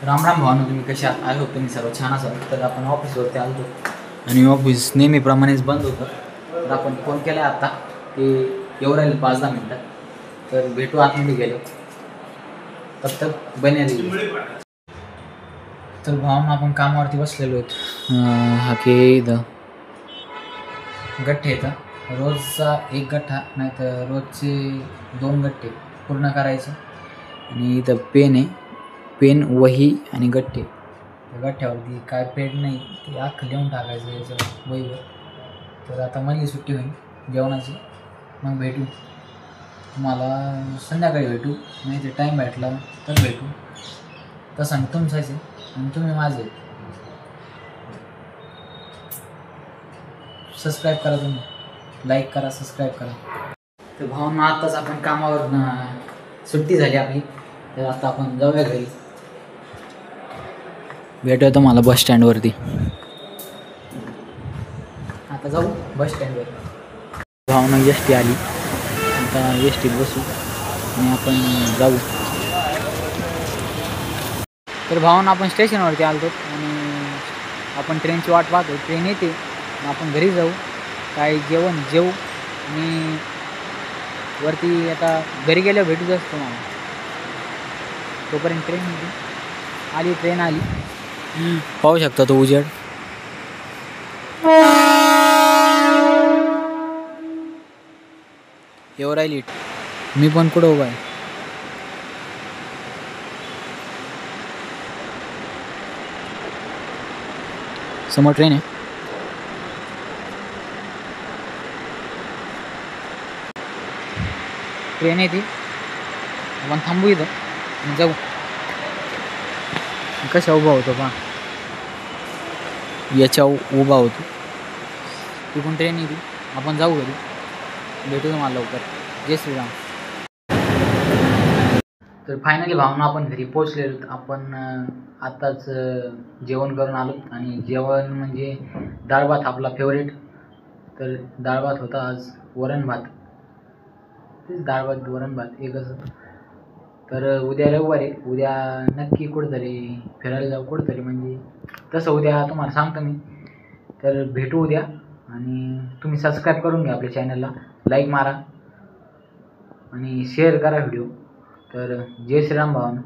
राम राम भावानो, तुम्ही कसे आहात? आय होप तुम्ही सर्व छान असाल. तर आपण ऑफिसवरती आलो आणि ऑफिस नेहमीप्रमाणेच बंद होतं. तर आपण फोन केला आता की येऊ राहील 5-10 मिनटात, तर भेटू आतमध्ये गेलो. तब तक बने रहिए. तर भावांनो, आपण कामावरती बसलेलो आहेत. हा की इथं गठ्ठे येतं, रोजचा 1 गठ्ठा नाही तर रोजचे 2 गठ्ठे पूर्ण करायचे. आणि इथं पेन आहे, पेन, वही आणि गठ्ठे. गठ्ठ्यावरती काय पेन नाही ते अख्खं लिहून टाकायचं याच्यावर वहीवर. तर आता मला सुट्टी होईल जेवणाची, मग भेटू. तुम्हाला संध्याकाळी भेटू, नाही तर टाईम भेटला तर भेटू. तसं मी तुमचाच आहे आणि तुम्ही माझे. सबस्क्राईब करा, तुम्ही लाईक करा, सबस्क्राईब करा. तर भावना, आत्ताच आपण कामावर सुट्टी झाली आपली, तर आता आपण जाऊया घरी. भेटूया तुम्हाला बस स्टँडवरती. आता जाऊ बस स्टँडवर. भावना एस टी आली, आता एस टीत बसू आणि आपण जाऊ. तर भावना, आपण स्टेशनवरती आलो आणि आपण ट्रेनची वाट पाहतो. ट्रेन येते, आपण घरी जाऊ, काय जेवण जेवू आणि वरती आता घरी गेल्यावर भेटूच असतो मला. तोपर्यंत ट्रेन आली, ट्रेन आली. पाहू शकता तो उजेड. येऊ राहिली, मी पण कुठं उभा आहे. समोर ट्रेन आहे. ट्रेन येते, आपण थांबू इथं आणि जाऊ. कशा उभा होतो पहा, याच्या उभा होतो. तिकडून ट्रेन येते, आपण जाऊ घरी. भेटू तुम्हाला लवकर. जय श्रीराम. तर फायनली भावना, आपण घरी पोचलेलो. आपण आत्ताच जेवण करून आलो आणि जेवण म्हणजे डाळ भात, आपला फेवरेट. तर डाळ भात होता आज, वरण भात. तेच डाळ भात वरण भात एकच. तर उद्या रविवार आहे, उद्या नक्की कुठंतरी फिरायला जाऊ कुठंतरी, म्हणजे तसं उद्या तुम्हाला सांगतो मी. तर भेटू उद्या. आणि तुम्ही सबस्क्राईब करून घ्या आपल्या चॅनलला, लाईक मारा आणि शेअर करा व्हिडिओ. तर जय श्रीराम भावानो.